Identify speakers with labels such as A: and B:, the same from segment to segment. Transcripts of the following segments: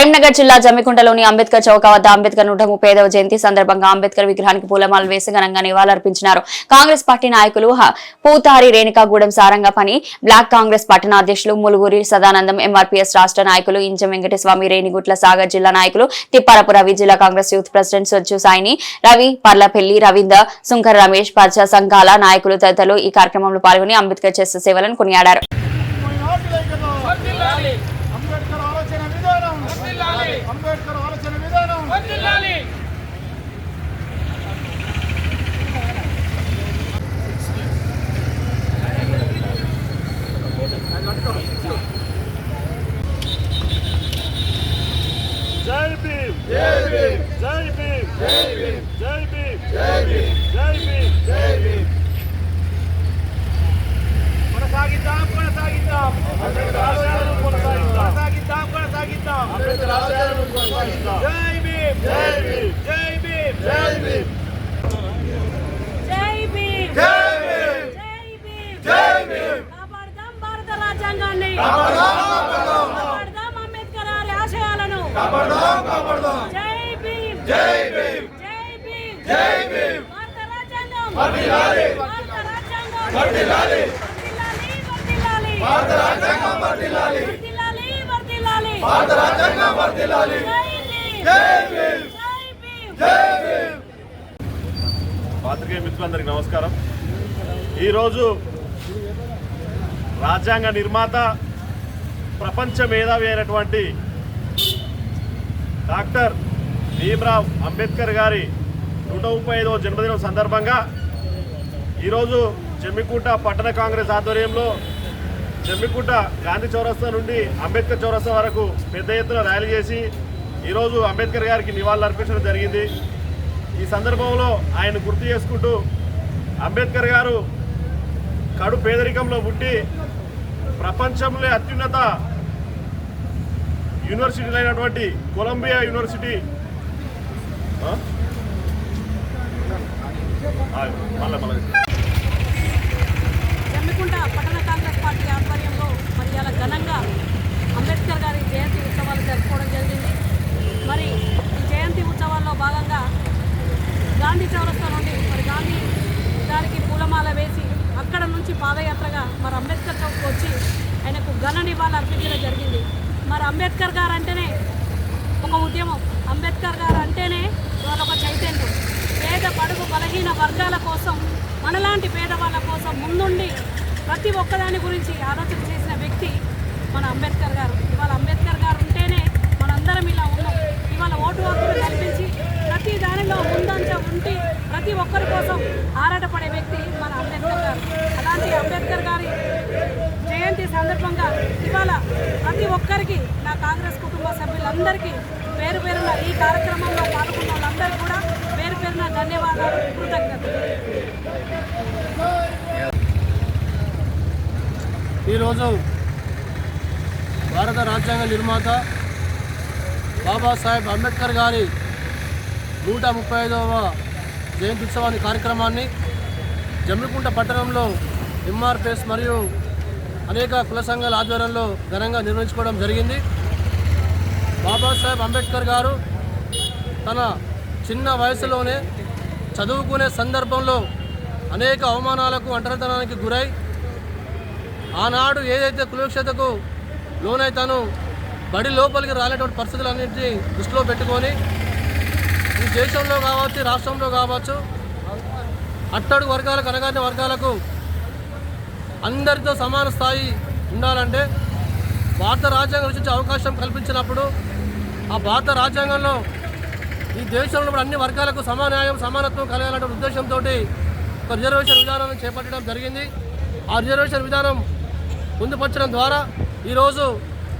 A: కరీంనగర్ జిల్లా జమ్మికుంటలోని అంబేద్కర్ చౌక వద్ద అంబేద్కర్ 135వ జయంతి సందర్భంగా అంబేద్కర్ విగ్రహానికి పూలమాలలు వేసి ఘనంగా నివాళులర్పించినారు. కాంగ్రెస్ పార్టీ నాయకులు పూతారి రేణుకాగూడెం సారంగపని, బ్లాక్ కాంగ్రెస్ పట్టణ అధ్యక్షులు ములుగురి సదానందం, ఎంఆర్పీఎస్ రాష్ట్ర నాయకులు ఇంజం వెంకటస్వామి, రేణిగుట్ల సాగర్ జిల్లా నాయకులు తిప్పారపు రవి, జిల్లా కాంగ్రెస్ యూత్ ప్రెసిడెంట్ సొచ్చు సాయిని, రవి, పర్లపెల్లి రవీందర్, సుంకర్ రమేష్, ప్రజా సంఘాల నాయకులు తదితరులు ఈ కార్యక్రమంలో పాల్గొని అంబేద్కర్ చేసిన సేవలను కొనియాడారు.
B: అంబేద్కర్ ఆలోచన విధానం వర్ధిల్లాలి. జై భీమ్, జై భీమ్, జై భీమ్, జై భీమ్, జై భీమ్, జై భీమ్, జై భీమ్, జై భీమ్. కొనసాగిద్దాం, కొనసాగిద్దాం, అంబేద్కర్ ఆశయాలను కొనసాగిద్దాం, కొనసాగిద్దాం, కొనసాగిద్దాం, అంబేద్కర్ ఆశయాలను కొనసాగిద్దాం. జై భీమ్, జై భీమ్, జై భీమ్, జై భీమ్,
C: జై భీమ్,
B: జై భీమ్,
C: జై భీమ్,
B: జై భీమ్.
C: కాపాడదాం భారత రాజ్యాంగాన్ని,
B: కాపాడదాం, కాపాడదాం,
C: కాపాడదాం అంబేద్కర్ గారి ఆశయాలను,
B: కాపాడదాం, కాపాడదాం.
C: జై భీమ్,
B: జై భీమ్,
C: జై భీమ్,
B: జై భీమ్.
C: భారత రాజ్యాంగం
B: వర్ధిల్లాలి,
C: భారత రాజ్యాంగం
B: వర్ధిల్లాలి,
C: వర్ధిల్లాలి, వర్ధిల్లాలి,
B: భారత రాజ్యాంగం వర్ధిల్లాలి,
C: వర్ధిల్లాలి, వర్ధిల్లాలి,
B: భారత రాజ్యాంగం వర్ధిల్లాలి.
C: జై భీమ్,
B: జై భీమ్,
C: జై భీమ్.
B: జై భీమ్.
D: పాత్రికేయ మిత్రులందరికీ నమస్కారం. ఈరోజు రాజ్యాంగ నిర్మాత, ప్రపంచ మేధావి అయినటువంటి డాక్టర్ భీమ్రావ్ అంబేద్కర్ గారి 135వ జన్మదినం సందర్భంగా ఈరోజు జమ్మికుంట పట్టణ కాంగ్రెస్ ఆధ్వర్యంలో జమ్మికుంట గాంధీ చౌరస్తా నుండి అంబేద్కర్ చౌరస్తా వరకు పెద్ద ఎత్తున ర్యాలీ చేసి ఈరోజు అంబేద్కర్ గారికి నివాళులు అర్పించడం జరిగింది. ఈ సందర్భంలో ఆయన గుర్తు చేసుకుంటూ అంబేద్కర్ గారు కడు పేదరికంలో పుట్టి ప్రపంచంలో అత్యున్నత యూనివర్సిటీలు అయినటువంటి కొలంబియా యూనివర్సిటీ
C: జమ్మికుంట పట్టణ కాంగ్రెస్ పార్టీ ఆధ్వర్యంలో మరి ఇలా ఘనంగా అంబేద్కర్ గారి జయంతి ఉత్సవాలు జరుపుకోవడం జరిగింది. మరి ఈ జయంతి ఉత్సవాల్లో భాగంగా గాంధీ చౌరస్తా నుండి మరి గాంధీ గారికి పూలమాల వేసి అక్కడ నుంచి పాదయాత్రగా మరి అంబేద్కర్ చౌక్ వచ్చి ఆయనకు ఘన నివాళులు అర్పించడం జరిగింది. మరి అంబేద్కర్ గారు అంటేనే ఒక ఉద్యమం, అంబేద్కర్ గారు అంటేనే ఇవాళ ఒక చైతన్యం. పేద బడుగు బలహీన వర్గాల కోసం, మనలాంటి పేదవాళ్ళ కోసం ముందుండి ప్రతి ఒక్కదాని గురించి ఆలోచన చేసిన వ్యక్తి మన అంబేద్కర్ గారు. ఇవాళ అంబేద్కర్ గారు ఉంటేనే మనందరం ఇలా ఉన్నాం. ఇవాళ ఓటు హక్కును కల్పించి ప్రతి దానిలో ముందంజ ఉండి ప్రతి ఒక్కరి కోసం ఆరాటపడే వ్యక్తి మన అంబేద్కర్ గారు. అలాంటి అంబేద్కర్ గారి జయంతి సందర్భంగా ఇవాళ ప్రతి ఒక్కరికి, నా కాంగ్రెస్ కుటుంబ సభ్యులందరికీ పేరు పేరున, ఈ కార్యక్రమంలో పాల్గొన్న వాళ్ళందరికీ కూడా పేరు పేరున ధన్యవాదాలు, కృతజ్ఞతలు.
E: ఈరోజు భారత రాజ్యాంగ నిర్మాత బాబాసాహెబ్ అంబేద్కర్ గారి 135వ జయంతి ఉత్సవాన్ని కార్యక్రమాన్ని జమ్మికుంట పట్టణంలో ఎంఆర్పీఎస్ మరియు అనేక కుల సంఘాల ఆధ్వర్యంలో ఘనంగా నిర్వహించుకోవడం జరిగింది. బాబాసాహెబ్ అంబేద్కర్ గారు తన చిన్న వయసులోనే చదువుకునే సందర్భంలో అనేక అవమానాలకు, ఒంటరితనానికి గురై ఆనాడు ఏదైతే కులక్షతకు లోనైతాను బడి లోపలికి రాలేటువంటి పరిస్థితులన్నింటినీ దృష్టిలో పెట్టుకొని ఈ దేశంలో కావచ్చు, రాష్ట్రంలో కావచ్చు, అట్టడుగు వర్గాలకు, అనగాని వర్గాలకు అందరితో సమాన స్థాయి ఉండాలంటే భారత రాజ్యాంగం రచించే అవకాశం కల్పించినప్పుడు ఆ భారత రాజ్యాంగంలో ఈ దేశంలో అన్ని వర్గాలకు సమాన్యాయం, సమానత్వం కలగాలనే ఉద్దేశంతో ఒక రిజర్వేషన్ విధానాన్ని చేపట్టడం జరిగింది. ఆ రిజర్వేషన్ విధానం పొందుపరచడం ద్వారా ఈరోజు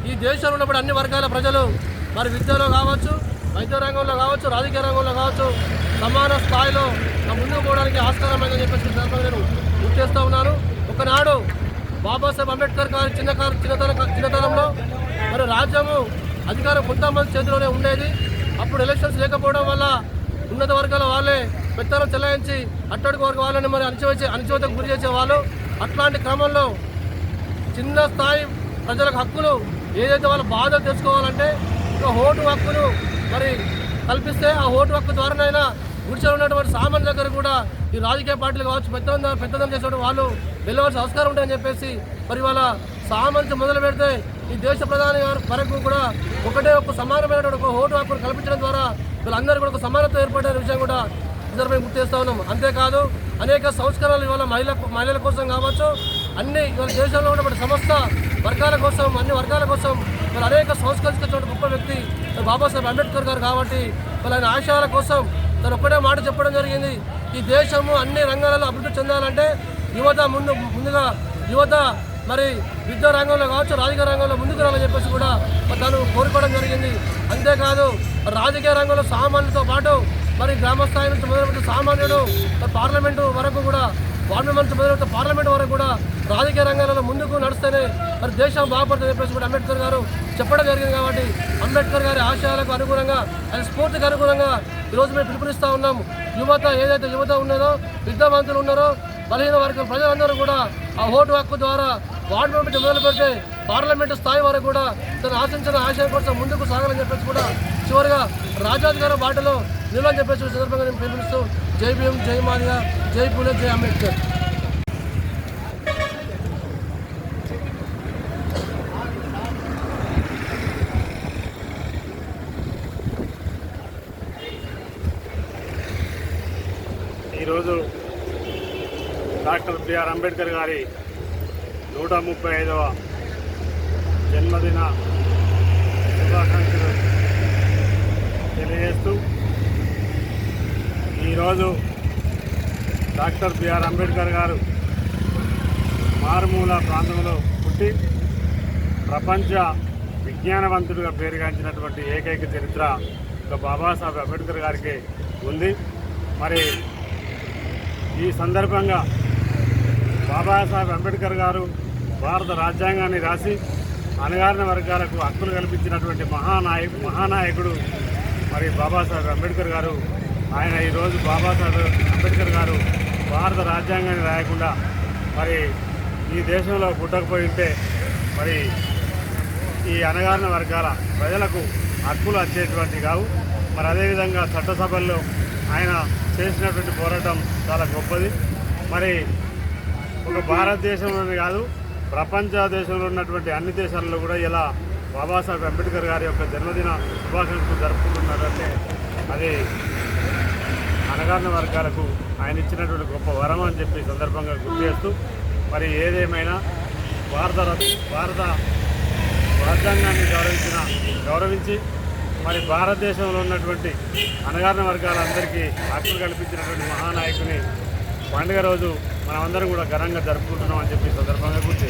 E: ఈ దేశంలో ఉన్నప్పుడు అన్ని వర్గాల ప్రజలు మరి విద్యలో కావచ్చు, వైద్య రంగంలో కావచ్చు, రాజకీయ రంగంలో కావచ్చు సమాన స్థాయిలో ముందుకు పోవడానికి ఆస్కారమైందని చెప్పేసి నేను గుర్తు చేస్తూ ఉన్నాను. ఒకనాడు బాబాసాహెబ్ అంబేద్కర్ గారి చిన్నతనంలో మరి రాజ్యము అధికారం కొంతమంది చేతిలోనే ఉండేది. అప్పుడు ఎలక్షన్స్ లేకపోవడం వల్ల ఉన్నత వర్గాల వాళ్ళే పెత్తనం చెలాయించి అట్టడుగు వర్గ వాళ్ళని మరి అణచివేతకు గురి చేసేవాళ్ళు. అట్లాంటి క్రమంలో చిన్న స్థాయి ప్రజలకు హక్కులు ఏదైతే వాళ్ళ బాధలు తెలుసుకోవాలంటే ఒక ఓటు హక్కును మరి కల్పిస్తే ఆ ఓటు హక్కు ద్వారానైనా గుడిసెలో ఉన్నటువంటి సామాన్య దగ్గర కూడా ఈ రాజకీయ పార్టీలు కావచ్చు పెద్దదం చేసే వాళ్ళు వెళ్ళవలసిన అవసరం ఉంటుందని చెప్పేసి మరి వాళ్ళ సామాన్య మొదలు పెడితే ఈ దేశ ప్రధాని వరకు కూడా ఒక సమానమైనటువంటి ఒక ఓటు హక్కును కల్పించడం ద్వారా వీళ్ళందరూ కూడా ఒక సమానత్వం ఏర్పడే విషయం కూడా మేము గుర్తు చేస్తూ ఉన్నాం. అంతేకాదు అనేక సంస్కరణలు ఇవాళ మహిళల కోసం కావచ్చు, అన్ని ఇవాళ దేశంలో ఉన్నటువంటి సమస్త వర్గాల కోసం, అన్ని వర్గాల కోసం మరి అనేక సంస్కరించిన గొప్ప వ్యక్తి బాబాసాహెబ్ అంబేద్కర్ గారు. కాబట్టి వాళ్ళ ఆయన ఆశయాల కోసం తను ఒక్కడే మాట చెప్పడం జరిగింది. ఈ దేశము అన్ని రంగాలలో అభివృద్ధి చెందాలంటే ముందుగా యువత మరి విద్యా రంగంలో కావచ్చు, రాజకీయ రంగంలో ముందుకు రావాలని చెప్పేసి కూడా తను కోరుకోవడం జరిగింది. అంతేకాదు రాజకీయ రంగంలో సామాన్యులతో పాటు మరి గ్రామ స్థాయి నుంచి మొదలుపెట్టి సామాన్యుడు పార్లమెంటు వరకు కూడా, వార్డు మెంబర్ నుంచి మొదలుపెట్టి పార్లమెంటు వరకు కూడా రాజకీయ రంగాలలో ముందుకు నడుస్తేనే మరి దేశం బాగుపడుతుంది చెప్పేసి కూడా అంబేద్కర్ గారు చెప్పడం జరిగింది. కాబట్టి అంబేద్కర్ గారి ఆశయాలకు అనుగుణంగా, ఆయన స్ఫూర్తికి అనుగుణంగా ఈరోజు మేము పిలుపునిస్తూ ఉన్నాము. యువత ఏదైతే యువత ఉన్నదో, విద్యావంతులు ఉన్నారో, బలహీన వర్గం ప్రజలందరూ కూడా ఆ ఓటు హక్కు ద్వారా వార్డు మెంబర్ నుంచి మొదలు పెడితే పార్లమెంటు స్థాయి వరకు కూడా తను ఆశించిన ఆశయం కోసం ముందుకు సాగాలని చెప్పేసి కూడా చివరిగా రాజాధికార బాటలో నిలని చెప్పేసి సందర్భంగా నేను పిలుపునిస్తూ జై భీమ్, జై మాదిగా, జై పూలే, జై అంబేద్కర్.
D: ఈరోజు డాక్టర్ బిఆర్ అంబేద్కర్ గారి 135వ జన్మదిన శుభాకాంక్షలు తెలియజేస్తూ, ఈరోజు డాక్టర్ బిఆర్ అంబేద్కర్ గారు మారుమూల ప్రాంతంలో పుట్టి ప్రపంచ విజ్ఞానవంతుడిగా పేరుగాంచినటువంటి ఏకైక చరిత్ర ఒక బాబాసాహెబ్ అంబేద్కర్ గారికి ఉంది. మరి ఈ సందర్భంగా బాబాసాహెబ్ అంబేద్కర్ గారు భారత రాజ్యాంగాన్ని రాసి అణగారిన వర్గాలకు హక్కులు కల్పించినటువంటి మహానాయకుడు మరి బాబాసాహెబ్ అంబేద్కర్ గారు. ఆయన ఈరోజు బాబాసాహెబ్ అంబేద్కర్ గారు భారత రాజ్యాంగాన్ని రాయకుండా మరి ఈ దేశంలో పుట్టకపోయి ఉంటే మరి ఈ అణగారిన వర్గాల ప్రజలకు హక్కులు వచ్చేటువంటి కావు. మరి అదేవిధంగా చట్టసభల్లో ఆయన చేసినటువంటి పోరాటం చాలా గొప్పది. మరి ఒక భారతదేశంలోనే కాదు, ప్రపంచ దేశంలో ఉన్నటువంటి అన్ని దేశాల్లో కూడా ఇలా బాబాసాహెబ్ అంబేద్కర్ గారి యొక్క జన్మదిన శుభాకాంక్షలు జరుపుకుంటున్నారంటే అది అణగారిన వర్గాలకు ఆయన ఇచ్చినటువంటి గొప్ప వరం అని చెప్పి సందర్భంగా గుర్తు చేస్తూ, మరి ఏదేమైనా భారత రాజ్యాంగాన్ని గౌరవించి మరి భారతదేశంలో ఉన్నటువంటి అణగారిన వర్గాలందరికీ హక్కులు కల్పించినటువంటి మహానాయకుని పండుగ రోజు మనమందరం కూడా ఘనంగా జరుపుకుంటున్నాం అని చెప్పి సందర్భంగా గుర్తు